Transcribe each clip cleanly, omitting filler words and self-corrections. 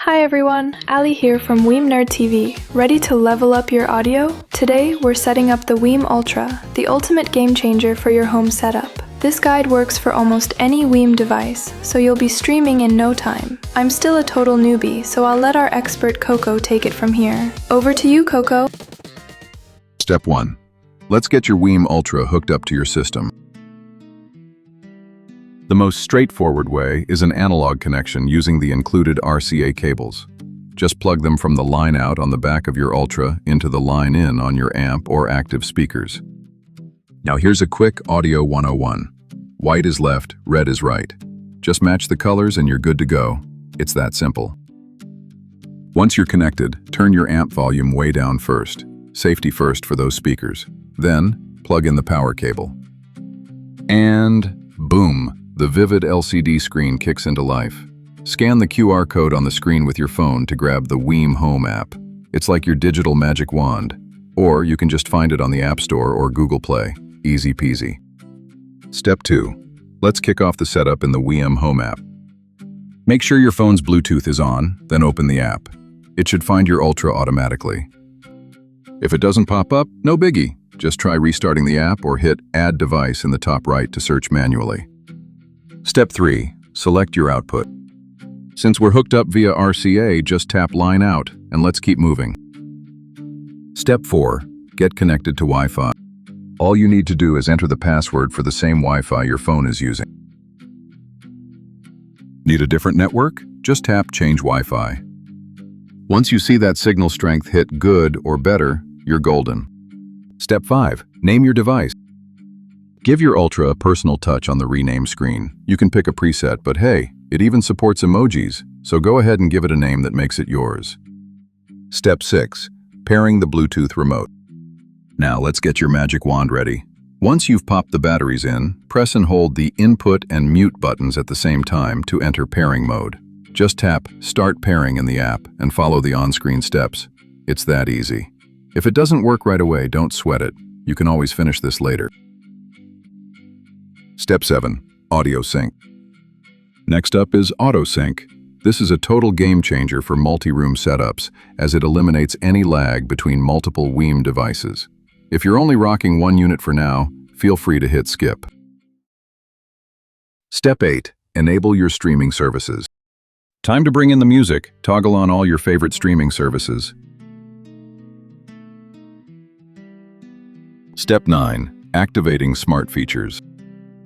Hi everyone, Allie here from WiiM Nerd TV. Ready to level up your audio? Today we're setting up the WiiM Ultra, the ultimate game changer for your home setup. This guide works for almost any WiiM device, so you'll be streaming in no time. I'm still a total newbie, so I'll let our expert Coco take it from here. Over to you, Coco. Step 1. Let's get your WiiM Ultra hooked up to your system. The most straightforward way is an analog connection using the included RCA cables. Just plug them from the line out on the back of your Ultra into the line in on your amp or active speakers. Now here's a quick audio 101. White is left, red is right. Just match the colors and you're good to go. It's that simple. Once you're connected, turn your amp volume way down first. Safety first for those speakers. Then, plug in the power cable. And boom! The vivid LCD screen kicks into life. Scan the QR code on the screen with your phone to grab the WiiM Home app. It's like your digital magic wand. Or you can just find it on the App Store or Google Play. Easy peasy. Step 2. Let's kick off the setup in the WiiM Home app. Make sure your phone's Bluetooth is on, then open the app. It should find your Ultra automatically. If it doesn't pop up, no biggie. Just try restarting the app or hit Add Device in the top right to search manually. Step 3. Select your output. Since we're hooked up via RCA, just tap Line Out and let's keep moving. Step 4. Get connected to Wi-Fi. All you need to do is enter the password for the same Wi-Fi your phone is using. Need a different network? Just tap Change Wi-Fi. Once you see that signal strength hit Good or Better, you're golden. Step 5. Name your device. Give your Ultra a personal touch on the rename screen. You can pick a preset, but hey, it even supports emojis, so go ahead and give it a name that makes it yours. Step 6. Pairing the Bluetooth remote. Now let's get your magic wand ready. Once you've popped the batteries in, press and hold the input and mute buttons at the same time to enter pairing mode. Just tap Start Pairing in the app and follow the on-screen steps. It's that easy. If it doesn't work right away, don't sweat it. You can always finish this later. Step 7. Audio Sync. Next up is Auto Sync. This is a total game changer for multi-room setups, as it eliminates any lag between multiple WiiM devices. If you're only rocking one unit for now, feel free to hit skip. Step 8. Enable your streaming services. Time to bring in the music. Toggle on all your favorite streaming services. Step 9. Activating smart features.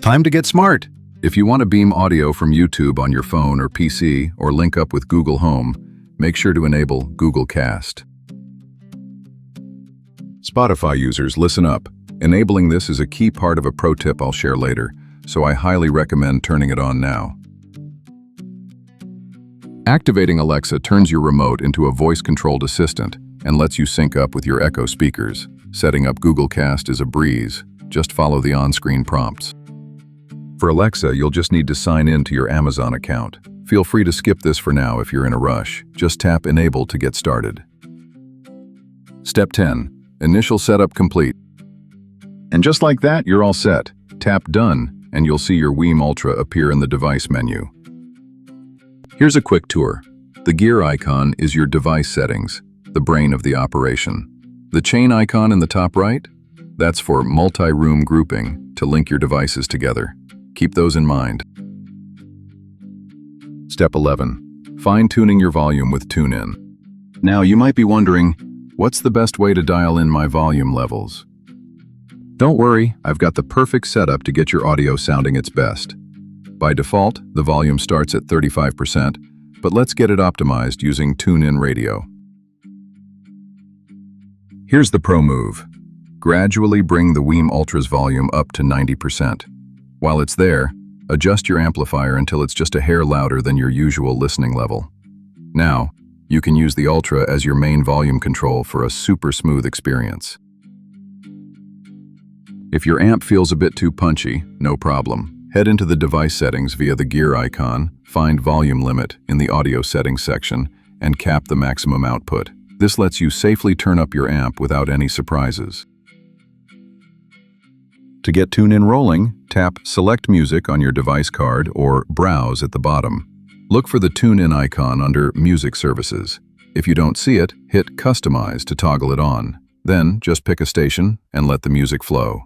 Time to get smart! If you want to beam audio from YouTube on your phone or PC or link up with Google Home, make sure to enable Google Cast. Spotify users, listen up. Enabling this is a key part of a pro tip I'll share later, so I highly recommend turning it on now. Activating Alexa turns your remote into a voice-controlled assistant and lets you sync up with your Echo speakers. Setting up Google Cast is a breeze. Just follow the on-screen prompts. For Alexa, you'll just need to sign in to your Amazon account. Feel free to skip this for now if you're in a rush. Just tap Enable to get started. Step 10. Initial setup complete. And just like that, you're all set. Tap Done, and you'll see your WiiM Ultra appear in the device menu. Here's a quick tour. The gear icon is your device settings, the brain of the operation. The chain icon in the top right? That's for multi-room grouping to link your devices together. Keep those in mind. Step 11. Fine-tuning your volume with TuneIn. Now you might be wondering, what's the best way to dial in my volume levels? Don't worry, I've got the perfect setup to get your audio sounding its best. By default, the volume starts at 35%, but let's get it optimized using TuneIn Radio. Here's the pro move. Gradually bring the WiiM Ultra's volume up to 90%. While it's there, adjust your amplifier until it's just a hair louder than your usual listening level. Now, you can use the Ultra as your main volume control for a super smooth experience. If your amp feels a bit too punchy, no problem. Head into the device settings via the gear icon, find volume limit in the audio settings section, and cap the maximum output. This lets you safely turn up your amp without any surprises. To get TuneIn rolling, tap Select Music on your device card or Browse at the bottom. Look for the TuneIn icon under Music Services. If you don't see it, hit Customize to toggle it on. Then, just pick a station and let the music flow.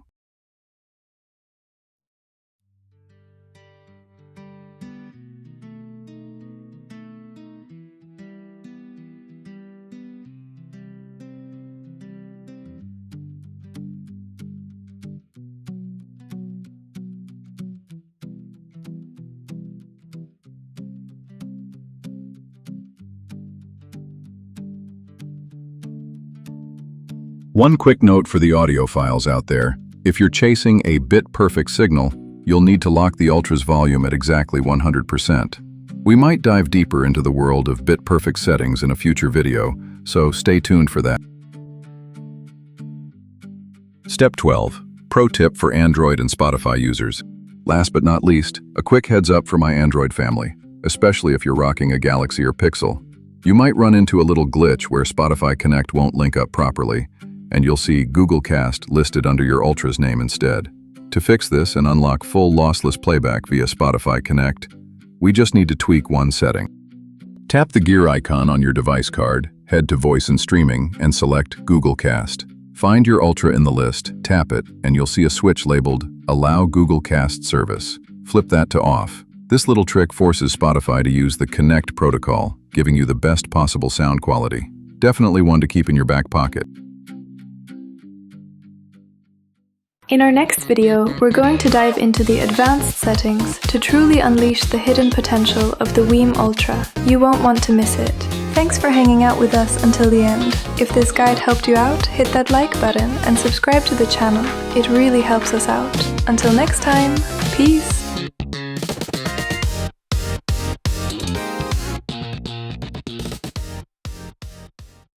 One quick note for the audiophiles out there. If you're chasing a bit-perfect signal, you'll need to lock the Ultra's volume at exactly 100%. We might dive deeper into the world of bit-perfect settings in a future video, so stay tuned for that. Step 12. Pro tip for Android and Spotify users. Last but not least, a quick heads up for my Android family, especially if you're rocking a Galaxy or Pixel. You might run into a little glitch where Spotify Connect won't link up properly, and you'll see Google Cast listed under your Ultra's name instead. To fix this and unlock full lossless playback via Spotify Connect, we just need to tweak one setting. Tap the gear icon on your device card, head to Voice and Streaming, and select Google Cast. Find your Ultra in the list, tap it, and you'll see a switch labeled Allow Google Cast Service. Flip that to off. This little trick forces Spotify to use the Connect protocol, giving you the best possible sound quality. Definitely one to keep in your back pocket. In our next video, we're going to dive into the advanced settings to truly unleash the hidden potential of the WiiM Ultra. You won't want to miss it. Thanks for hanging out with us until the end. If this guide helped you out, hit that like button and subscribe to the channel. It really helps us out. Until next time, peace!